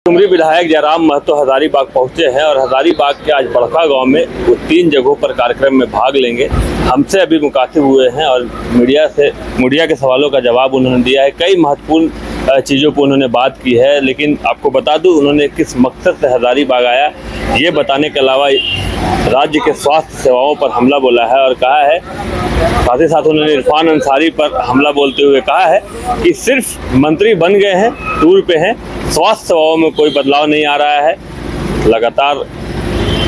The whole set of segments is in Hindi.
डुमरी विधायक जयराम महतो हजारीबाग पहुंचे हैं और हजारीबाग के आज बड़का गांव में वो 3 जगहों पर कार्यक्रम में भाग लेंगे। हमसे अभी मुखातिब हुए हैं और मीडिया के सवालों का जवाब उन्होंने दिया है। कई महत्वपूर्ण चीज़ों पर उन्होंने बात की है, लेकिन आपको बता दूं उन्होंने किस मकसद से हजारीबाग आया ये बताने के अलावा राज्य के स्वास्थ्य सेवाओं पर हमला बोला है और कहा है, साथ ही साथ उन्होंने इरफान अंसारी पर हमला बोलते हुए कहा है कि सिर्फ मंत्री बन गए हैं, टूर पे हैं, स्वास्थ्य सेवाओं में कोई बदलाव नहीं आ रहा है। लगातार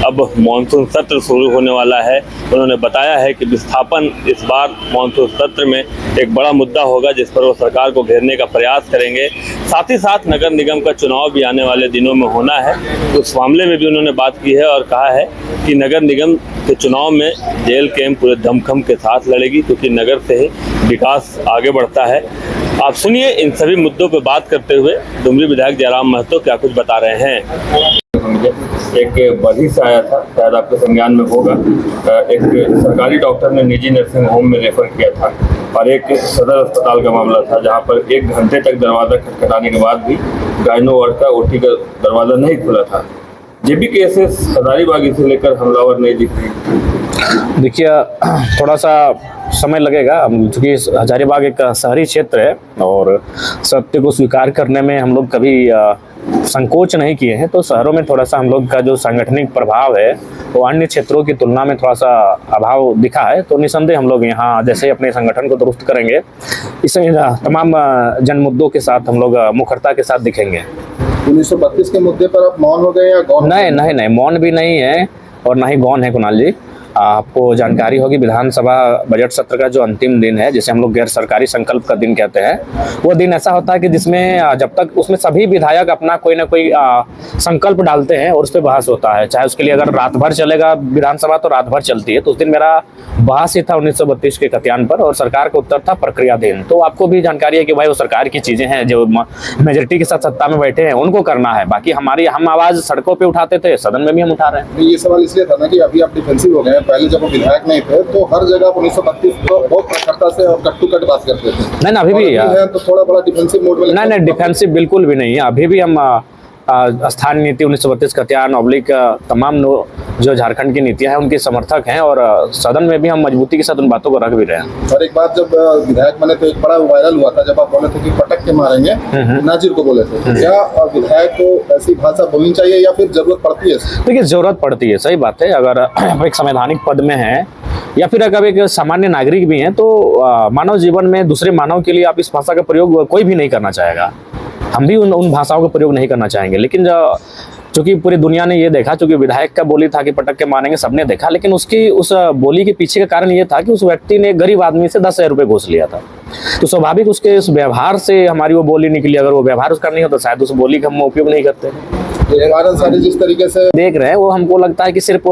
अब मानसून सत्र शुरू होने वाला है। उन्होंने बताया है कि विस्थापन इस बार मानसून सत्र में एक बड़ा मुद्दा होगा जिस पर वो सरकार को घेरने का प्रयास करेंगे। साथ ही साथ नगर निगम का चुनाव भी आने वाले दिनों में होना है, उस मामले में भी उन्होंने बात की है और कहा है कि नगर निगम के चुनाव में जेल कैंप पूरे दमखम के साथ लड़ेगी, क्योंकि नगर से ही विकास आगे बढ़ता है। आप सुनिए इन सभी मुद्दों पर बात करते हुए डुमरी विधायक जयराम महतो क्या कुछ बता रहे हैं। एक बड़ी से आया था, शायद आपके संज्ञान में होगा, एक सरकारी डॉक्टर ने निजी नर्सिंग होम में रेफर किया था और एक सदर अस्पताल का मामला था जहां पर 1 घंटे तक दरवाज़ा खटखटाने के बाद भी गायनो वार्ड का ओटी का दरवाज़ा नहीं खुला था। जेबी केसेस हजारीबाग से लेकर हमलावर नहीं दिख रही। देखिए, थोड़ा सा समय लगेगा क्योंकि हजारीबाग एक शहरी क्षेत्र है और सत्य को स्वीकार करने में हम लोग कभी संकोच नहीं किए हैं। तो शहरों में थोड़ा सा हम लोग का जो सांगठनिक प्रभाव है वो अन्य क्षेत्रों की तुलना में थोड़ा सा अभाव दिखा है। तो निसंदेह हम लोग यहाँ जैसे अपने संगठन को दुरुस्त करेंगे, इसे तमाम जन मुद्दों के साथ हम लोग मुखरता के साथ दिखेंगे। 1932 के मुद्दे पर आप मौन हो गए या गौन? नहीं, मौन भी नहीं है और ना ही गौन है कुणाल जी। आपको जानकारी होगी विधानसभा बजट सत्र का जो अंतिम दिन है, जिसे हम लोग गैर सरकारी संकल्प का दिन कहते हैं, वो दिन ऐसा होता है कि जिसमें जब तक उसमें सभी विधायक अपना कोई ना कोई संकल्प डालते हैं और उस पर बहस होता है। चाहे उसके लिए अगर रात भर चलेगा विधानसभा तो रात भर चलती है। तो उस दिन मेरा बहस ही था 1932 के कत्यान पर और सरकार का उत्तर था प्रक्रियाधीन। तो आपको भी जानकारी है कि भाई वो सरकार की चीजें हैं, जो मेजोरिटी के साथ सत्ता में बैठे हैं उनको करना है। बाकी हम आवाज सड़कों पर उठाते थे, सदन में भी हम उठा रहे हैं। ये सवाल इसलिए था ना कि अभी आप डिफेंसिव हो गए। पहले जब वो विधायक नहीं थे तो हर जगह 1932 को बहुत प्रखरता से और कट टू कट बात करते थे। नहीं, अभी भी है तो थोड़ा बड़ा डिफेंसिव मोड में। नहीं, डिफेंसिव बिल्कुल भी नहीं है। अभी भी हम स्थानीय नीति 1932 कत्यान ऑब्लिक तमाम जो झारखंड की नीतियां हैं उनके समर्थक हैं और सदन में भी हम मजबूती के साथ उन बातों को रख भी रहे हैं। और एक बात, जब विधायक बने तो एक बड़ा वायरल हुआ था जब आप बोले थे कि पटक के मारेंगे, नाजिर को बोले थे। क्या विधायक को ऐसी भाषा बोलनी चाहिए या फिर जरूरत पड़ती है? देखिए, जरूरत पड़ती है, सही बात है। अगर एक संवैधानिक पद में है या फिर अगर एक सामान्य नागरिक भी हैं तो मानव जीवन में दूसरे मानव के लिए आप इस भाषा का प्रयोग कोई भी नहीं करना चाहेगा। हम भी उन भाषाओं का प्रयोग नहीं करना चाहेंगे। लेकिन चूंकि पूरी दुनिया ने ये देखा, चूंकि विधायक का बोली था कि पटक के मारेंगे, सबने देखा, लेकिन उसकी उस बोली के पीछे का कारण ये था कि उस व्यक्ति ने गरीब आदमी से 10,000 रुपये घूस लिया था। तो स्वाभाविक उसके उस व्यवहार से हमारी वो बोली निकली। अगर वो व्यवहार उसका नहीं होता शायद उस बोली का हम उपयोग नहीं करते। सारे जिस तरीके से देख रहे हैं वो हमको लगता है कि सिर्फ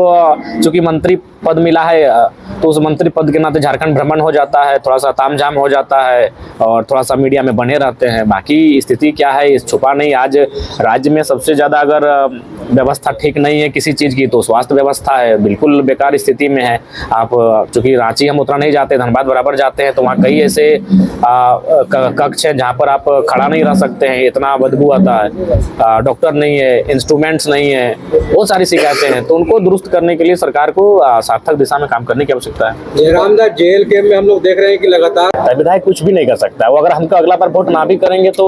चूंकि मंत्री पद मिला है तो उस मंत्री पद के नाते झारखंड भ्रमण हो जाता है, थोड़ा सा तामझाम हो जाता है और थोड़ा सा मीडिया में बने रहते हैं। बाकी स्थिति क्या है इस छुपा नहीं। आज राज्य में सबसे ज़्यादा अगर व्यवस्था ठीक नहीं है किसी चीज़ की तो स्वास्थ्य व्यवस्था है, बिल्कुल बेकार स्थिति में है। आप चूँकि रांची हम उतना नहीं जाते, धनबाद बराबर जाते हैं, तो वहाँ कई ऐसे कक्ष हैं जहाँ पर आप खड़ा नहीं रह सकते हैं, इतना बदबू आता है। डॉक्टर नहीं है, इंस्ट्रूमेंट्स नहीं है, बहुत सारी शिकायतें हैं। तो उनको दुरुस्त करने के लिए सरकार को सार्थक दिशा में काम करने की आवश्यकता है। जयरामदास जेल कैंप में हम लोग देख रहे हैं कि लगातार विधायक कुछ भी नहीं कर सकता है। वो अगर हमको अगला बार वोट ना भी करेंगे तो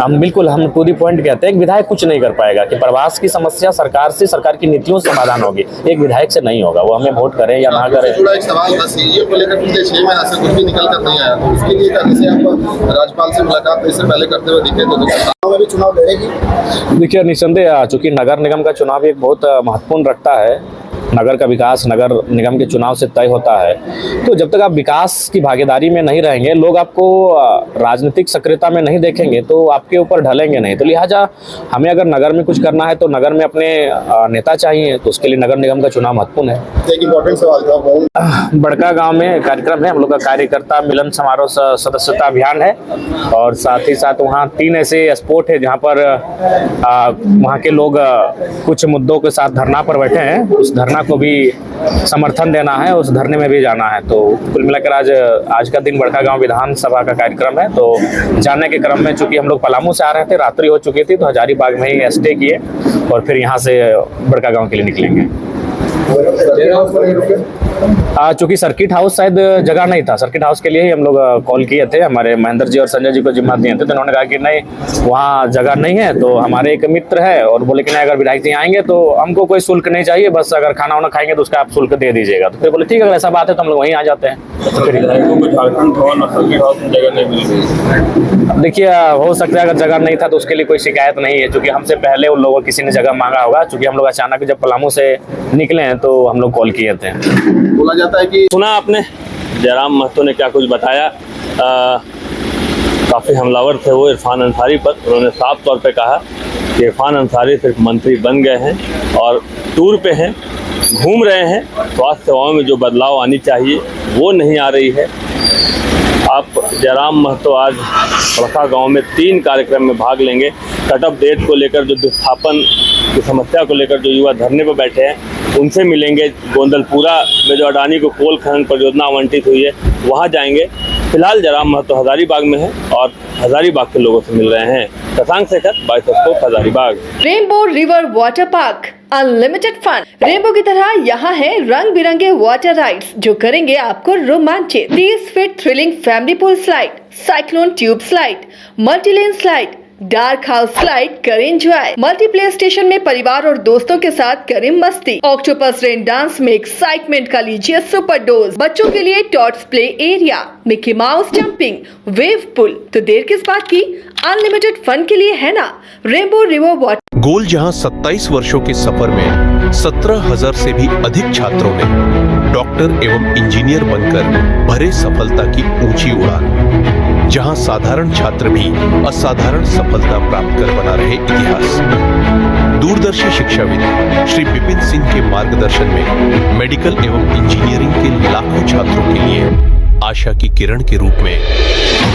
हम टू दी पॉइंट कहते हैं कि विधायक कुछ नहीं कर पाएगा। कि प्रवास की समस्या सरकार से, सरकार की नीतियों से समाधान होगी, एक विधायक से नहीं होगा। वो हमें वोट करें या ना करें। एक सवाल था सीए को लेकर पिछले 6 महीने से कुछ भी निकल कर नहीं आया, तो उसके लिए जैसे आप राज्यपाल से मुलाकात इससे पहले करते हुए दिखे तो भी चुनाव लड़ेगी। देखिए, निसंदेह चूंकि नगर निगम का चुनाव एक बहुत महत्वपूर्ण रखता है। नगर का विकास नगर निगम के चुनाव से तय होता है। तो जब तक आप विकास की भागीदारी में नहीं रहेंगे, लोग आपको राजनीतिक सक्रियता में नहीं देखेंगे तो आपके ऊपर ढलेंगे नहीं। तो लिहाजा हमें अगर नगर में कुछ करना है तो नगर में अपने नेता चाहिए, तो उसके लिए नगर निगम का चुनाव महत्वपूर्ण है। एक इम्पोर्टेंट सवाल था, बड़का गांव में कार्यक्रम है, हम लोग का कार्यकर्ता मिलन समारोह सदस्यता अभियान है और साथ ही साथ वहाँ 3 ऐसे स्पॉट है जहाँ पर वहाँ के लोग कुछ मुद्दों के साथ धरना पर बैठे हैं। उस धरना धरना को भी समर्थन देना है, उस धरने में भी जाना है। तो कुल मिलाकर आज का दिन बड़कागांव विधानसभा का कार्यक्रम है। तो जाने के क्रम में चूंकि हम लोग पलामू से आ रहे थे, रात्रि हो चुकी थी, तो हजारीबाग में ही स्टे किए और फिर यहाँ से बड़कागांव के लिए निकलेंगे। चूंकि सर्किट हाउस शायद जगह नहीं था, सर्किट हाउस के लिए ही हम लोग कॉल किए थे, हमारे महेंद्र जी और संजय जी को जिम्मा दिए थे। तो उन्होंने कहा कि नहीं, वहाँ जगह नहीं है। तो हमारे एक मित्र है और बोले कि नहीं, अगर विधायक जी आएंगे तो हमको कोई शुल्क नहीं चाहिए, बस अगर खाना वाना खाएंगे तो उसका आप शुल्क दे दीजिएगा। तो फिर बोले ठीक है, अगर ऐसा बात है तो हम लोग वहीं आ जाते हैं। तो फिर झारखंड भवन और सर्किट हाउस में जगह नहीं मिली। देखिए, हो सकता है अगर जगह नहीं था तो उसके लिए कोई शिकायत नहीं है, क्योंकि हमसे पहले उन लोगों किसी ने जगह मांगा होगा। चूंकि हम लोग अचानक जब पलामू से निकले हैं तो हम लोग कॉल किए थे। बोला जाता है कि सुना आपने जयराम महतो ने क्या कुछ बताया। काफ़ी हमलावर थे वो इरफान अंसारी पर। उन्होंने साफ तौर पे कहा कि इरफान अंसारी सिर्फ मंत्री बन गए हैं और टूर पे हैं, घूम रहे हैं। स्वास्थ्य सेवाओं में जो बदलाव आनी चाहिए वो नहीं आ रही है। आप जयराम महतो आज बड़कागांव में 3 कार्यक्रम में भाग लेंगे। कट ऑफ डेट को लेकर जो विस्थापन की समस्या को लेकर जो युवा धरने पर बैठे हैं उनसे मिलेंगे। गोंदलपुरा में जो अडानी को कोल खनन परियोजना आवंटित हुई है वहाँ जाएंगे। फिलहाल जयराम महतो हजारीबाग में है और हजारीबाग के लोगों से मिल रहे हैं। Shashank Shekhar, Bioscope, Hazaribagh. Rainbow River Water Park, unlimited fun. Rainbow की तरह यहाँ है रंग बिरंगे वाटर राइड्स जो करेंगे आपको रोमांचित। 30 feet thrilling family pool slide, cyclone tube slide, multilane slide, dark house slide करें एंजॉय। मल्टीप्लेयर स्टेशन में परिवार और दोस्तों के साथ करें मस्ती। ऑक्टोपस रेन डांस में एक्साइटमेंट का लीजिए सुपर डोज। बच्चों के लिए tots play area, Mickey Mouse jumping, wave pool. तो देर किस बात की, अनलिमिटेड फन के लिए है ना रेनबो रिवर वाटर। गोल जहां 27 वर्षों के सफर में 17,000 से भी अधिक छात्रों ने डॉक्टर एवं इंजीनियर बनकर भरे सफलता की ऊंची उड़ान। जहां साधारण छात्र भी असाधारण सफलता प्राप्त कर बना रहे इतिहास। दूरदर्शी शिक्षाविद श्री विपिन सिंह के मार्गदर्शन में मेडिकल एवं इंजीनियरिंग के लाखों छात्रों के लिए आशा की किरण के रूप में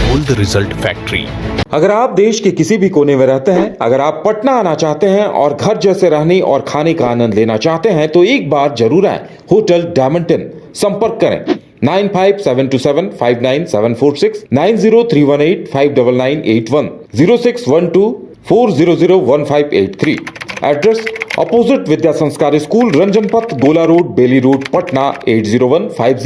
गोल्ड रिजल्ट फैक्ट्री। अगर आप देश के किसी भी कोने में रहते हैं, अगर आप पटना आना चाहते हैं और घर जैसे रहने और खाने का आनंद लेना चाहते हैं तो एक बार जरूर आए होटल डायमंटन। संपर्क करें 9572759746, 9031859981, 0612400158 एड्रेस अपोजिट विद्या संस्कार स्कूल, रंजन पथ, गोला रोड, बेली रोड, पटना 8015।